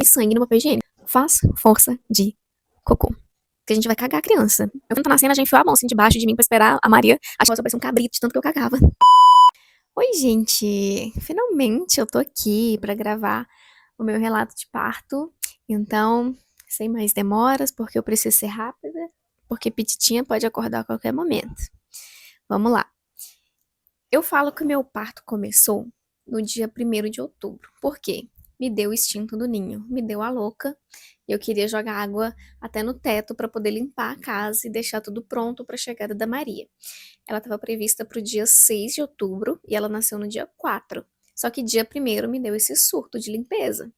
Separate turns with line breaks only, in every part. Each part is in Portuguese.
e sangue no papel higiênico. Faz força de cocô. Porque a gente vai cagar a criança. Eu quando tô na cena, já enfiou a mão assim debaixo de mim pra esperar a Maria. Achou que eu parecia um cabrito de tanto que eu cagava. Oi, gente! Finalmente eu tô aqui pra gravar o meu relato de parto. Então, sem mais demoras, porque eu preciso ser rápida, porque Pititinha pode acordar a qualquer momento. Vamos lá. Eu falo que o meu parto começou no dia 1º de outubro. Por quê? Me deu o instinto do ninho, me deu a louca. Eu queria jogar água até no teto para poder limpar a casa e deixar tudo pronto para a chegada da Maria. Ela estava prevista para o dia 6 de outubro e ela nasceu no dia 4. Só que dia 1º me deu esse surto de limpeza.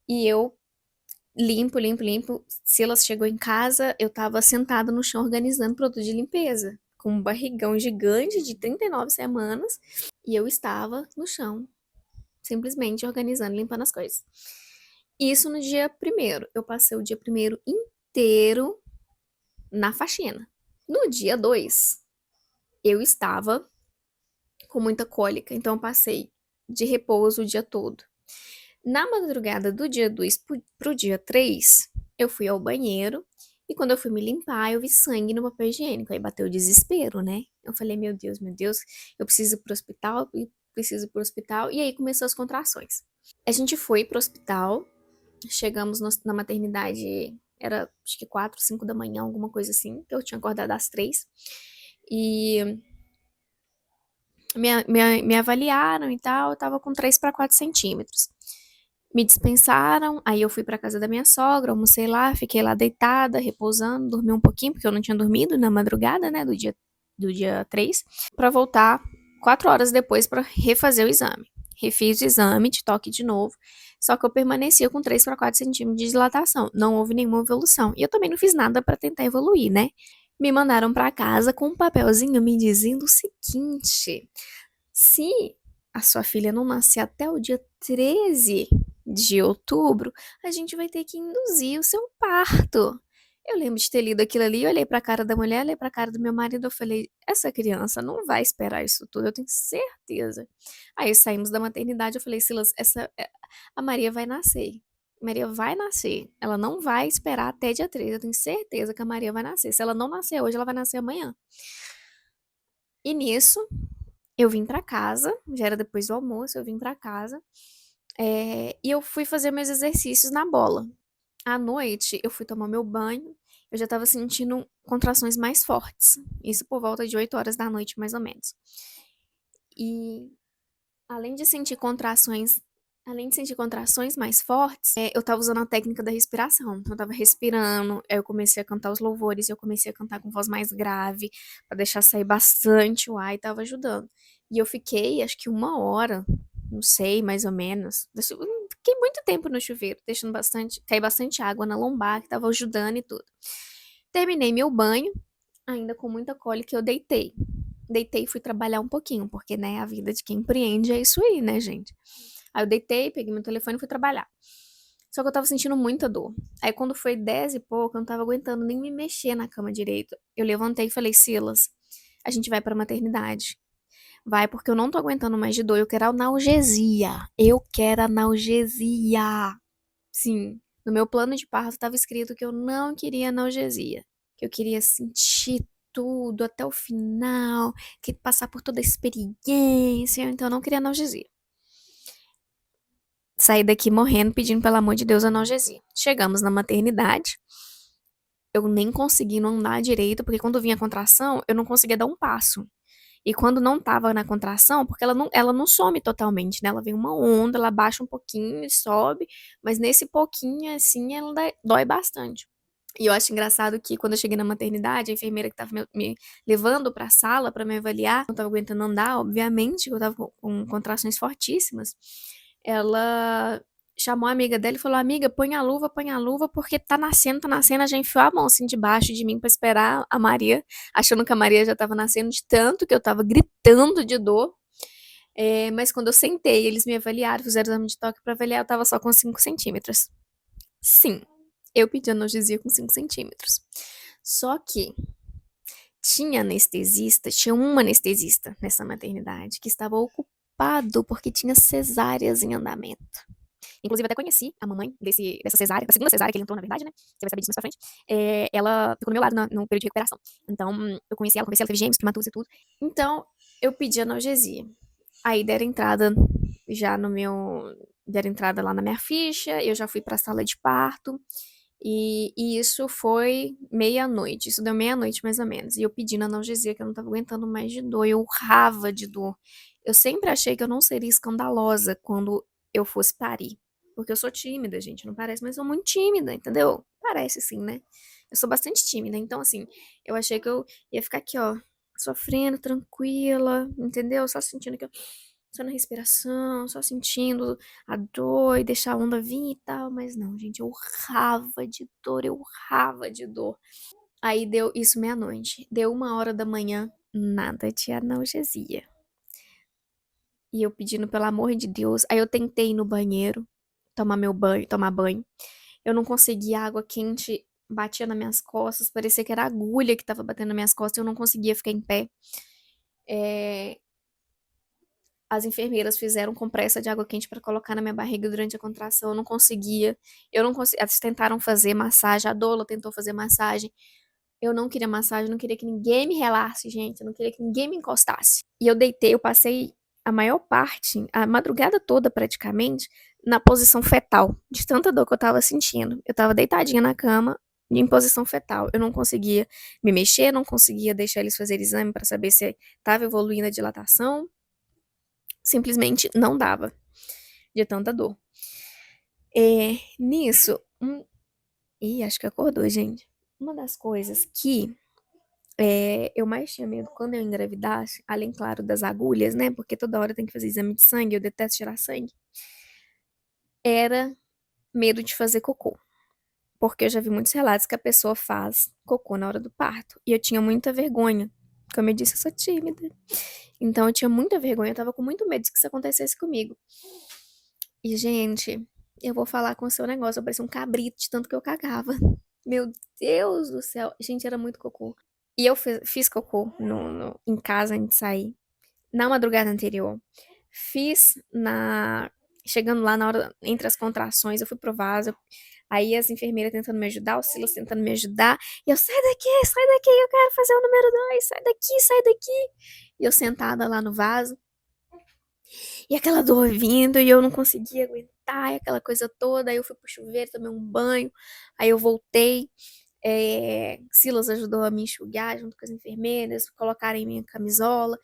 E eu limpo. Silas chegou em casa, eu tava sentada no chão organizando produto de limpeza, com um barrigão gigante de 39 semanas, e eu estava no chão, simplesmente organizando, limpando as coisas. Isso no dia 1º. Eu passei o dia 1º inteiro na faxina. No dia 2, eu estava com muita cólica, então eu passei de repouso o dia todo. Na madrugada do dia 2 pro dia 3, eu fui ao banheiro e quando eu fui me limpar, eu vi sangue no papel higiênico. Aí bateu o desespero, né? Eu falei, meu Deus, eu preciso ir pro hospital, E aí começou as contrações. A gente foi pro hospital, chegamos na maternidade, era acho que 4, 5 da manhã, alguma coisa assim, que eu tinha acordado às 3. E me avaliaram e tal, eu tava com 3 para 4 centímetros. Me dispensaram, aí eu fui pra casa da minha sogra, almocei lá, fiquei lá deitada, repousando, dormi um pouquinho, porque eu não tinha dormido na madrugada, né, do dia 3, pra voltar 4 horas depois pra refazer o exame. Refiz o exame de toque de novo, só que eu permanecia com 3 para 4 centímetros de dilatação, não houve nenhuma evolução. E eu também não fiz nada pra tentar evoluir, né? Me mandaram pra casa com um papelzinho me dizendo o seguinte: se a sua filha não nascer até o dia 13 de outubro, a gente vai ter que induzir o seu parto. Eu lembro de ter lido aquilo ali, olhei pra cara da mulher, olhei pra cara do meu marido, eu falei, essa criança não vai esperar isso tudo, eu tenho certeza. Aí saímos da maternidade, eu falei, Silas, a Maria vai nascer. Maria vai nascer. Ela não vai esperar até dia 13. Eu tenho certeza que a Maria vai nascer. Se ela não nascer hoje, ela vai nascer amanhã. E nisso, eu vim pra casa, já era depois do almoço, eu vim pra casa, e eu fui fazer meus exercícios na bola. À noite, eu fui tomar meu banho, eu já tava sentindo contrações mais fortes, isso por volta de 8 horas da noite, mais ou menos. E além de sentir contrações, além de sentir contrações mais fortes, eu tava usando a técnica da respiração. Então, eu tava respirando, aí eu comecei a cantar os louvores, eu comecei a cantar com voz mais grave, pra deixar sair bastante o ar e tava ajudando. E eu fiquei, acho que 1 hora, não sei, mais ou menos. Fiquei muito tempo no chuveiro, deixando cair bastante água na lombar, que tava ajudando e tudo. Terminei meu banho, ainda com muita cólica, eu deitei. Deitei e fui trabalhar um pouquinho, porque, né, a vida de quem empreende é isso aí, né, gente? Aí eu deitei, peguei meu telefone e fui trabalhar. Só que eu tava sentindo muita dor. Aí quando foi 10 e pouco, eu não tava aguentando nem me mexer na cama direito. Eu levantei e falei, Silas, a gente vai pra maternidade. Vai, porque eu não tô aguentando mais de dor. Eu quero analgesia. Eu quero analgesia. Sim, no meu plano de parto estava escrito que eu não queria analgesia. Que eu queria sentir tudo até o final, que passar por toda a experiência. Então eu não queria analgesia. Saí daqui morrendo, pedindo pelo amor de Deus analgesia. Chegamos na maternidade. Eu nem consegui não andar direito, porque quando vinha a contração, eu não conseguia dar um passo. E quando não tava na contração, porque ela não some totalmente, né? Ela vem uma onda, ela baixa um pouquinho e sobe, mas nesse pouquinho, assim, ela dói bastante. E eu acho engraçado que quando eu cheguei na maternidade, a enfermeira que tava me levando pra sala pra me avaliar, não tava aguentando andar, obviamente, eu tava com contrações fortíssimas, ela chamou a amiga dela e falou, amiga, põe a luva, porque tá nascendo, ela já enfiou a mão assim debaixo de mim pra esperar a Maria, achando que a Maria já tava nascendo de tanto que eu tava gritando de dor. Mas quando eu sentei, eles me avaliaram, fizeram exame de toque pra avaliar, eu tava só com 5 centímetros. Sim, eu pedi analgesia com 5 centímetros. Só que tinha um anestesista nessa maternidade que estava ocupado porque tinha cesáreas em andamento. Inclusive, até conheci a mamãe dessa cesárea, da segunda cesárea que ele entrou, na verdade, né? Você vai saber disso mais pra frente. Ela ficou do meu lado no período de recuperação. Então, eu conheci ela teve gêmeos, prematuros e tudo. Então, eu pedi analgesia. Aí deram entrada já no meu. Deram entrada lá na minha ficha, eu já fui pra sala de parto. E isso foi meia-noite. Isso deu meia-noite, mais ou menos. E eu pedindo analgesia, que eu não tava aguentando mais de dor. Eu urrava de dor. Eu sempre achei que eu não seria escandalosa quando eu fosse parir. Porque eu sou tímida, gente. Não parece, mas eu sou muito tímida, entendeu? Parece sim, né? Eu sou bastante tímida. Então, assim, eu achei que eu ia ficar aqui, ó, sofrendo, tranquila, entendeu? Só sentindo que eu. Só na respiração, só sentindo a dor e deixar a onda vir e tal, mas não, gente, eu urrava de dor, eu urrava de dor. Aí deu isso meia-noite, deu 1 hora da manhã, nada de analgesia. E eu pedindo pelo amor de Deus, aí eu tentei ir no banheiro, tomar banho. Eu não conseguia, água quente batia nas minhas costas, parecia que era agulha que tava batendo nas minhas costas, eu não conseguia ficar em pé. É, as enfermeiras fizeram compressa de água quente para colocar na minha barriga durante a contração. Eu não conseguia. Eu não conseguia. Elas tentaram fazer massagem. A doula tentou fazer massagem. Eu não queria massagem. Eu não queria que ninguém me relasse, gente. Eu não queria que ninguém me encostasse. E eu deitei. Eu passei a maior parte, a madrugada toda praticamente, na posição fetal, de tanta dor que eu tava sentindo. Eu tava deitadinha na cama, em posição fetal. Eu não conseguia me mexer, não conseguia deixar eles fazerem exame para saber se estava evoluindo a dilatação. Simplesmente não dava de tanta dor. Nisso, ih, acho que acordou, gente. Uma das coisas que eu mais tinha medo quando eu engravidasse, além, claro, das agulhas, né? Porque toda hora tem que fazer exame de sangue, eu detesto tirar sangue. Era medo de fazer cocô. Porque eu já vi muitos relatos que a pessoa faz cocô na hora do parto. E eu tinha muita vergonha. Como eu disse, eu sou tímida. Então eu tinha muita vergonha, eu tava com muito medo de que isso acontecesse comigo. E, gente, eu vou falar com o seu negócio. Eu parecia um cabrito de tanto que eu cagava. Meu Deus do céu. Gente, era muito cocô. E eu fiz cocô em casa antes de sair. Na madrugada anterior. Fiz na. Chegando lá na hora, entre as contrações, eu fui pro vaso. Aí as enfermeiras tentando me ajudar, o Silas tentando me ajudar. E eu, sai daqui, eu quero fazer o número 2, sai daqui, sai daqui. E eu sentada lá no vaso. E aquela dor vindo e eu não conseguia aguentar, e aquela coisa toda. Aí eu fui pro chuveiro, tomei um banho. Aí eu voltei. Silas ajudou a me enxugar junto com as enfermeiras, colocarem minha camisola.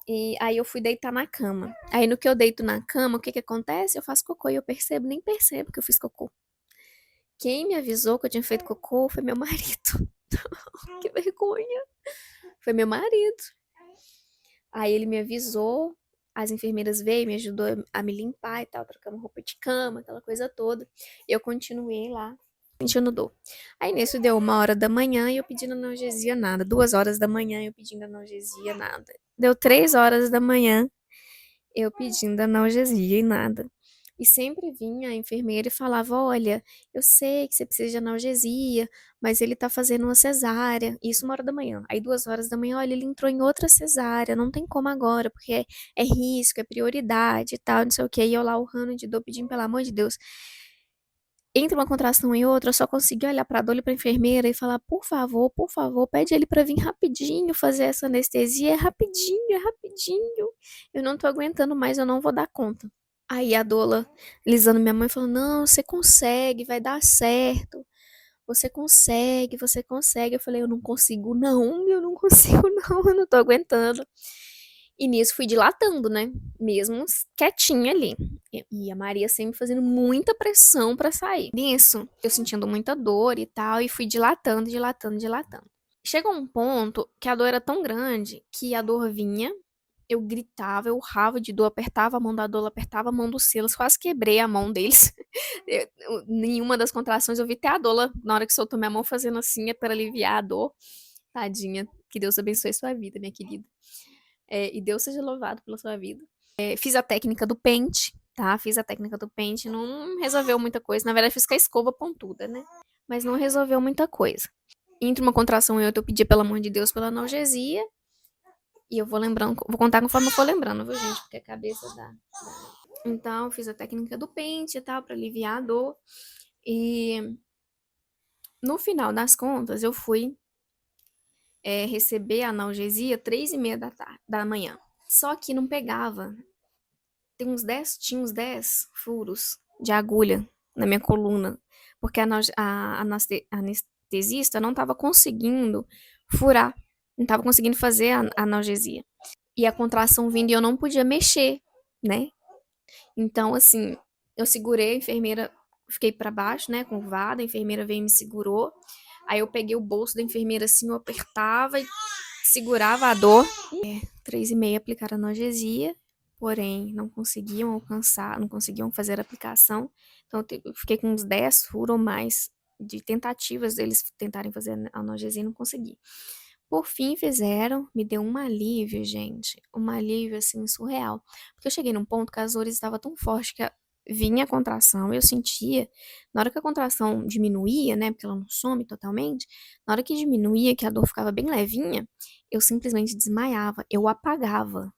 E aí eu fui deitar na cama. Aí no que eu deito na cama, o que que acontece? Eu faço cocô e eu percebo, nem percebo que eu fiz cocô. Quem me avisou que eu tinha feito cocô foi meu marido. Que vergonha. Foi meu marido. Aí ele me avisou, as enfermeiras veio, me ajudou a me limpar e tal, trocamos roupa de cama, aquela coisa toda. E eu continuei lá, sentindo dor. Aí nisso deu 1 hora da manhã e eu pedindo analgesia, nada. 2 horas da manhã eu pedindo analgesia, nada. Deu 3 horas da manhã eu pedindo analgesia e nada. E sempre vinha a enfermeira e falava: Olha, eu sei que você precisa de analgesia, mas ele tá fazendo uma cesárea. Isso 1 hora da manhã. Aí 2 horas da manhã, olha, ele entrou em outra cesárea, não tem como agora, porque é risco, é prioridade e tal, não sei o que. E eu lá urrando de dor, pedindo pelo amor de Deus. Entre uma contração e outra, eu só consegui olhar pra dor e pra enfermeira e falar: por favor, pede ele pra vir rapidinho fazer essa anestesia. É rapidinho. Eu não tô aguentando mais, eu não vou dar conta. Aí a doula, lisando minha mãe, falou: Não, você consegue, vai dar certo. Você consegue, você consegue. Eu falei: Eu não consigo, não, eu não consigo, não, eu não tô aguentando. E nisso fui dilatando, né? Mesmo quietinha ali. E a Maria sempre fazendo muita pressão pra sair. Nisso, eu sentindo muita dor e tal, e fui dilatando, dilatando, dilatando. Chegou um ponto que a dor era tão grande que a dor vinha, eu gritava, eu urrava de dor, apertava a mão da dor, apertava a mão do Silas, quase quebrei a mão deles. Nenhuma das contrações eu vi até a Dola, na hora que soltou minha mão, fazendo assim, é para aliviar a dor. Tadinha. Que Deus abençoe sua vida, minha querida. E Deus seja louvado pela sua vida. Fiz a técnica do pente, tá? Fiz a técnica do pente, não resolveu muita coisa. Na verdade, fiz com a escova pontuda, né? Mas não resolveu muita coisa. Entre uma contração e outra, eu pedi, pelo amor de Deus, pela analgesia. E eu vou lembrando, vou contar conforme eu for lembrando, viu, gente? Porque a cabeça dá. Então, eu fiz a técnica do pente e tal, pra aliviar a dor. E no final das contas, eu fui receber a analgesia 3:30 da manhã. Só que não pegava. Tinha uns 10 furos de agulha na minha coluna, porque a anestesista não estava conseguindo furar, não estava conseguindo fazer a analgesia. E a contração vindo e eu não podia mexer, né? Então, assim, eu segurei a enfermeira, fiquei pra baixo, né, curvada, a enfermeira veio e me segurou. Aí eu peguei o bolso da enfermeira assim, eu apertava e segurava a dor. 3:30 aplicaram analgesia, porém não conseguiam alcançar, não conseguiam fazer a aplicação. Então eu fiquei com uns 10 furos ou mais de tentativas deles tentarem fazer a analgesia e não consegui. Por fim fizeram, me deu um alívio, gente, um alívio assim surreal. Porque eu cheguei num ponto que as dores estavam tão fortes que vinha a contração, eu sentia, na hora que a contração diminuía, né, porque ela não some totalmente, na hora que diminuía, que a dor ficava bem levinha, eu simplesmente desmaiava, eu apagava,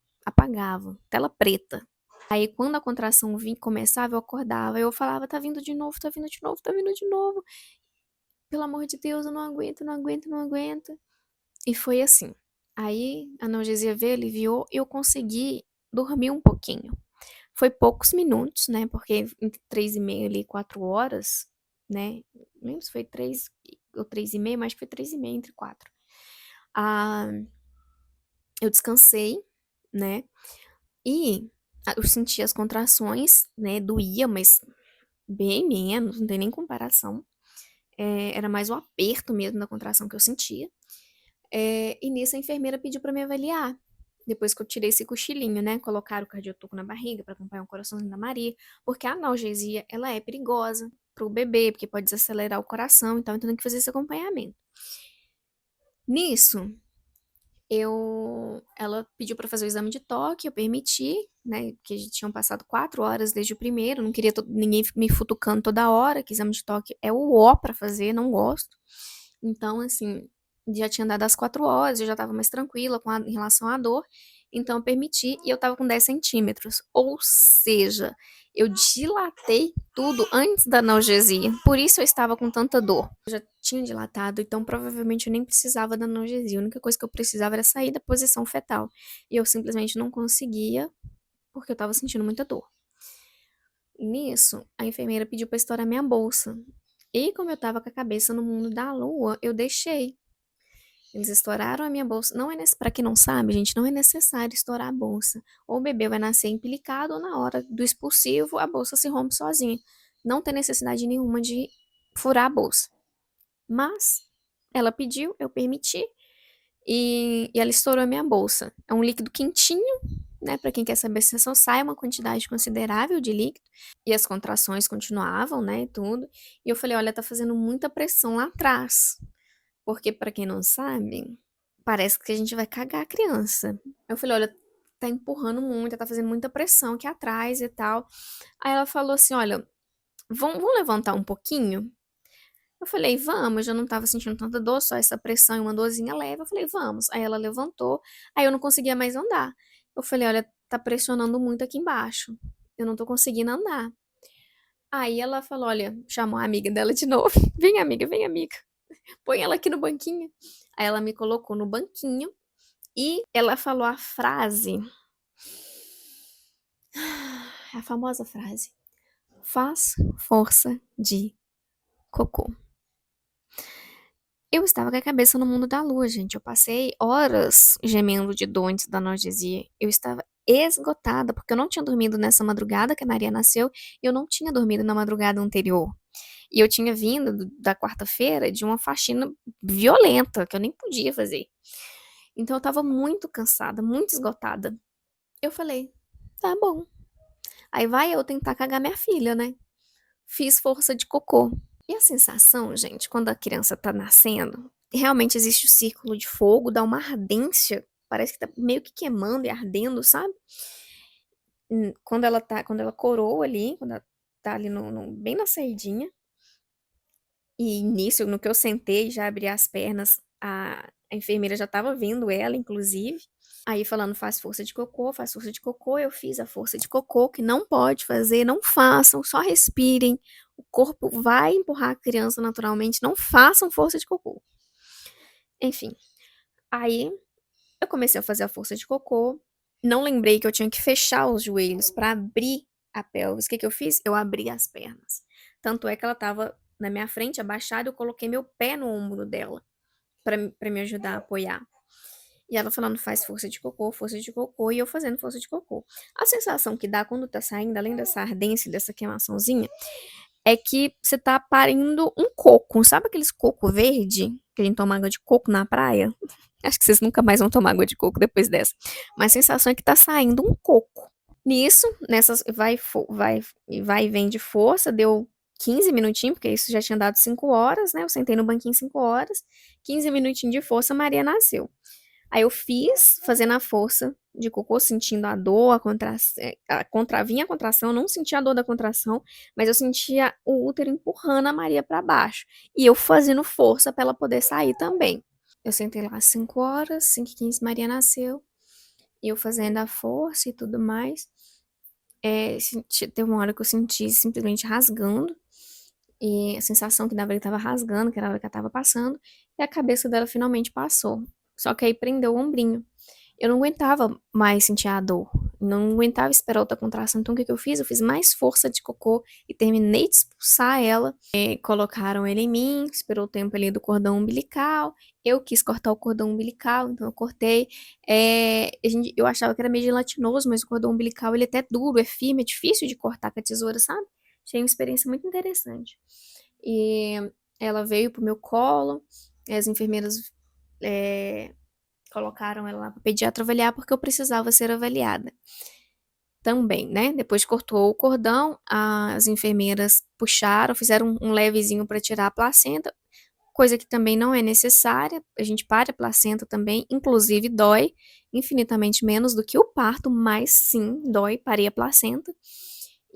tela preta. Aí quando a contração começava, eu acordava, eu falava, tá vindo de novo, tá vindo de novo, tá vindo de novo. Pelo amor de Deus, eu não aguento, não aguento, não aguento. E foi assim. Aí a analgesia veio, aliviou, e eu consegui dormir um pouquinho. Foi poucos minutos, né? Porque entre 3:30 ali, 4 horas, né? Não lembro se foi 3 ou 3:30, mas acho que foi 3:30 entre 4. Ah, eu descansei, né? E eu senti as contrações, né? Doía, mas bem menos, não tem nem comparação. Era mais o aperto mesmo da contração que eu sentia. E nisso a enfermeira pediu pra me avaliar. Depois que eu tirei esse cochilinho, né? Colocaram o cardiotoco na barriga pra acompanhar o coraçãozinho da Maria. Porque a analgesia, ela é perigosa pro bebê, porque pode desacelerar o coração, então tem que fazer esse acompanhamento. Nisso, ela pediu para fazer o exame de toque, eu permiti, né, porque já tinham passado 4 horas desde o primeiro, não queria ninguém me futucando toda hora, que exame de toque é o ó para fazer, não gosto. Então, assim, já tinha dado as 4 horas, eu já estava mais tranquila em relação à dor, então eu permiti e eu estava com 10 centímetros, ou seja, eu dilatei tudo antes da analgesia, por isso eu estava com tanta dor. Eu já tinha dilatado, então provavelmente eu nem precisava da analgesia, a única coisa que eu precisava era sair da posição fetal, e eu simplesmente não conseguia, porque eu estava sentindo muita dor. Nisso, a enfermeira pediu para estourar minha bolsa. E como eu estava com a cabeça no mundo da lua, eu deixei. Eles estouraram a minha bolsa. Não é para quem não sabe, gente, não é necessário estourar a bolsa. Ou o bebê vai nascer empelicado ou na hora do expulsivo a bolsa se rompe sozinha. Não tem necessidade nenhuma de furar a bolsa. Mas ela pediu, eu permiti e ela estourou a minha bolsa. É um líquido quentinho, né? Para quem quer saber se só sai uma quantidade considerável de líquido. E as contrações continuavam, né? E tudo. E eu falei, olha, tá fazendo muita pressão lá atrás. Porque, pra quem não sabe, parece que a gente vai cagar a criança. Eu falei, olha, tá empurrando muito, tá fazendo muita pressão aqui atrás e tal. Aí ela falou assim, olha, vamos levantar um pouquinho? Eu falei, vamos, eu já não tava sentindo tanta dor, só essa pressão e uma dorzinha leve. Eu falei, vamos. Aí ela levantou, aí eu não conseguia mais andar. Eu falei, olha, tá pressionando muito aqui embaixo. Eu não tô conseguindo andar. Aí ela falou, olha, chamou a amiga dela de novo. Vem, amiga, vem, amiga. Põe ela aqui no banquinho. Aí ela me colocou no banquinho e ela falou a frase, a famosa frase: faz força de cocô. Eu estava com a cabeça no mundo da lua, gente. Eu passei horas gemendo de dor antes da analgesia. Eu estava esgotada, porque eu não tinha dormido nessa madrugada que a Maria nasceu e eu não tinha dormido na madrugada anterior. E eu tinha vindo da quarta-feira de uma faxina violenta, que eu nem podia fazer. Então eu estava muito cansada, muito esgotada. Eu falei, tá bom. Aí vai eu tentar cagar minha filha, né? Fiz força de cocô. E a sensação, gente, quando a criança tá nascendo, realmente existe o círculo de fogo, dá uma ardência, parece que tá meio que queimando e ardendo, sabe? Quando ela coroa ali, quando ela tá ali bem na saidinha, e nisso, no que eu sentei, já abri as pernas, a enfermeira já tava vendo ela, inclusive. Aí falando faz força de cocô, eu fiz a força de cocô, que não pode fazer, não façam, só respirem. O corpo vai empurrar a criança naturalmente, não façam força de cocô. Enfim, aí eu comecei a fazer a força de cocô, não lembrei que eu tinha que fechar os joelhos para abrir a pelvis. O que que eu fiz? Eu abri as pernas. Tanto é que ela estava na minha frente, abaixada, eu coloquei meu pé no ombro dela para me ajudar a apoiar. E ela falando, faz força de cocô, e eu fazendo força de cocô. A sensação que dá quando tá saindo, além dessa ardência e dessa queimaçãozinha, é que você tá parindo um coco. Sabe aqueles coco verde que a gente toma água de coco na praia? Acho que vocês nunca mais vão tomar água de coco depois dessa. Mas a sensação é que tá saindo um coco. Nisso, nessas vai e vem de força, deu 15 minutinhos, porque isso já tinha dado 5 horas, né? Eu sentei no banquinho 5 horas, 15 minutinhos de força, Maria nasceu. Aí eu fiz, fazendo a força de cocô, sentindo a dor, vinha a contração, eu não sentia a dor da contração, mas eu sentia o útero empurrando a Maria para baixo. E eu fazendo força para ela poder sair também. Eu sentei lá às 5 horas, 5h15 Maria nasceu, e eu fazendo a força e tudo mais. Teve uma hora que eu senti simplesmente rasgando, e a sensação que dava ele estava rasgando, que era a hora que ela estava passando, e a cabeça dela finalmente passou. Só que aí prendeu o ombrinho. Eu não aguentava mais sentir a dor. Não aguentava esperar outra contração. Então, o que que eu fiz? Eu fiz mais força de cocô e terminei de expulsar ela. Colocaram ele em mim, esperou o tempo ali do cordão umbilical. Eu quis cortar o cordão umbilical, então eu cortei. Eu achava que era meio gelatinoso, mas o cordão umbilical ele é até duro, é firme, é difícil de cortar com a tesoura, sabe? Achei uma experiência muito interessante. E ela veio pro meu colo, as enfermeiras é, colocaram ela lá para o pediatra avaliar porque eu precisava ser avaliada também, né? Depois cortou o cordão, as enfermeiras puxaram, fizeram um levezinho para tirar a placenta, coisa que também não é necessária. A gente para a placenta também, inclusive dói infinitamente menos do que o parto, mas sim, dói, parei a placenta.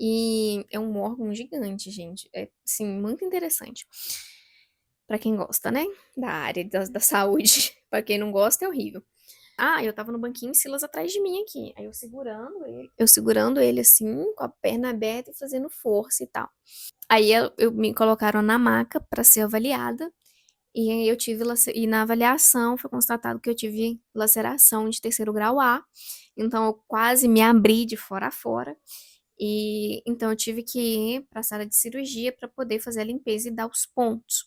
E é um órgão gigante, gente. É, sim, muito interessante. Para quem gosta, né? Da área da saúde. Para quem não gosta, é horrível. Ah, eu tava no banquinho, Silas atrás de mim aqui. Aí eu segurando ele assim, com a perna aberta e fazendo força e tal. Aí me colocaram na maca para ser avaliada. E aí e na avaliação foi constatado que eu tive laceração de terceiro grau A. Então eu quase me abri de fora a fora. E então eu tive que ir para a sala de cirurgia para poder fazer a limpeza e dar os pontos.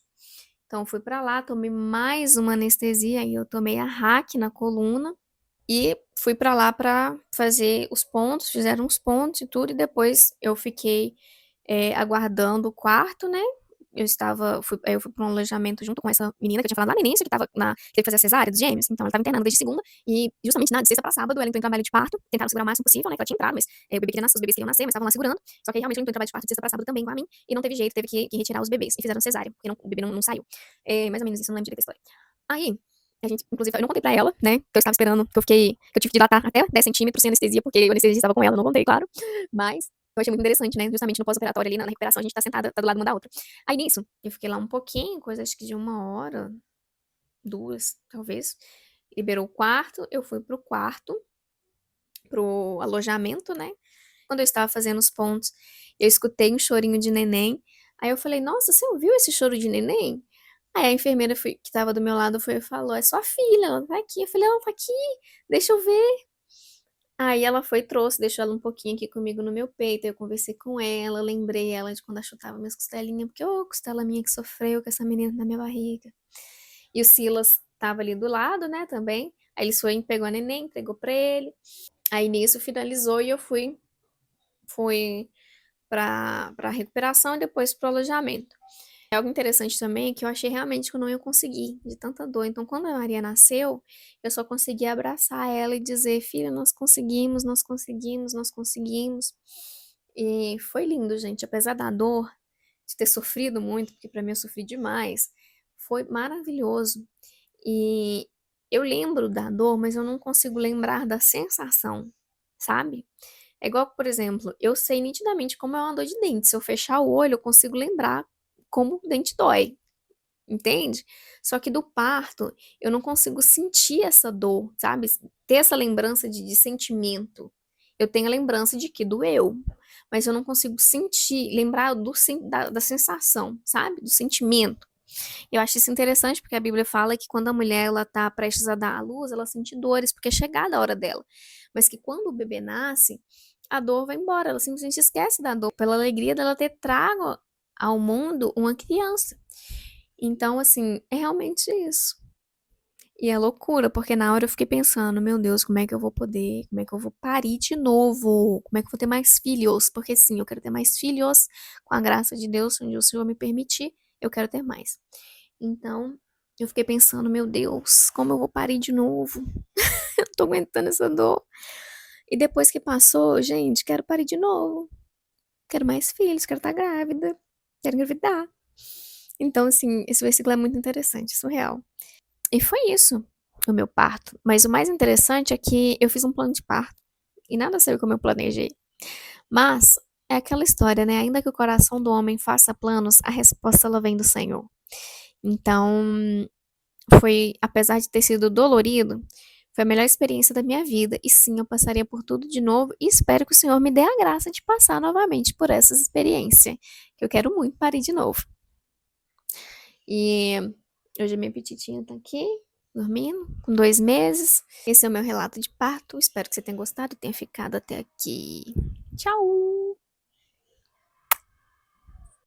Então eu fui para lá, tomei mais uma anestesia, aí eu tomei a hack na coluna. E fui pra lá pra fazer os pontos, fizeram os pontos e tudo, e depois eu fiquei aguardando o quarto, né? Aí eu fui pra um alojamento junto com essa menina que eu tinha falado lá no início, que teve que fazer a cesárea dos gêmeos, então ela tava internando desde segunda, e justamente de sexta pra sábado ela entrou em trabalho de parto, tentaram segurar o máximo possível, né, que ela tinha entrado, mas o bebê queria nascer, os bebês queriam nascer, mas estavam lá segurando, só que aí realmente ela entrou em trabalho de parto de sexta pra sábado também com a mim, e não teve jeito, teve que retirar os bebês, e fizeram cesárea, porque o bebê não saiu. Mais ou menos isso, eu não lembro direito da história. Aí, inclusive, eu não contei pra ela, né, que eu estava esperando, que eu tive que dilatar até 10 centímetros sem anestesia, porque o anestesista estava com ela, não contei, claro. Mas eu achei muito interessante, né, justamente no pós-operatório ali, na recuperação, a gente tá sentada, tá do lado uma da outra. Aí nisso, eu fiquei lá um pouquinho, coisa acho que de 1 hora, 2, talvez. Liberou o quarto, eu fui pro quarto, pro alojamento, né. Quando eu estava fazendo os pontos, eu escutei um chorinho de neném. Aí eu falei, nossa, você ouviu esse choro de neném? Aí a enfermeira que estava do meu lado foi e falou, é sua filha, ela tá aqui. Eu falei, ela tá aqui, deixa eu ver. Aí ela foi e trouxe, deixou ela um pouquinho aqui comigo no meu peito. Eu conversei com ela, lembrei ela de quando ela chutava minhas costelinhas, porque ô, costela minha que sofreu com essa menina na minha barriga. E o Silas tava ali do lado, né, também. Aí ele foi, pegou a neném, entregou pra ele. Aí nisso finalizou e eu fui pra recuperação e depois pro alojamento. Algo interessante também é que eu achei realmente que eu não ia conseguir, de tanta dor. Então, quando a Maria nasceu, eu só consegui abraçar ela e dizer: filha, nós conseguimos, nós conseguimos, nós conseguimos. E foi lindo, gente. Apesar da dor, de ter sofrido muito, porque pra mim eu sofri demais, foi maravilhoso. E eu lembro da dor, mas eu não consigo lembrar da sensação, sabe? É igual, por exemplo, eu sei nitidamente como é uma dor de dente. Se eu fechar o olho, eu consigo lembrar como o dente dói. entende? Só que do parto, eu não consigo sentir essa dor, sabe? Ter essa lembrança de sentimento. Eu tenho a lembrança de que doeu, mas eu não consigo sentir, lembrar da sensação, sabe? Do sentimento. Eu acho isso interessante porque a Bíblia fala que quando a mulher ela tá prestes a dar à luz, ela sente dores porque é chegada a hora dela. Mas que quando o bebê nasce, a dor vai embora, ela simplesmente esquece da dor pela alegria dela ter trago ao mundo uma criança. Então, assim, é realmente isso. E é loucura, porque na hora eu fiquei pensando, meu Deus, como é que eu vou poder, como é que eu vou parir de novo? Como é que eu vou ter mais filhos? Porque sim, eu quero ter mais filhos, com a graça de Deus, onde o Senhor me permitir, eu quero ter mais. Então, eu fiquei pensando, meu Deus, como eu vou parir de novo? Eu tô aguentando essa dor. E depois que passou, gente, quero parir de novo. Quero mais filhos, quero estar grávida, quero engravidar. Então, assim, esse versículo é muito interessante, surreal. E foi isso, o meu parto. Mas o mais interessante é que eu fiz um plano de parto e nada saiu como eu planejei. Mas é aquela história, né? Ainda que o coração do homem faça planos, a resposta ela vem do Senhor. Então, foi, apesar de ter sido dolorido, foi a melhor experiência da minha vida. E sim, eu passaria por tudo de novo e espero que o Senhor me dê a graça de passar novamente por essa experiência, que eu quero muito parir de novo. E hoje a minha petitinha tá aqui, dormindo, com 2 meses. Esse é o meu relato de parto. Espero que você tenha gostado e tenha ficado até aqui. Tchau!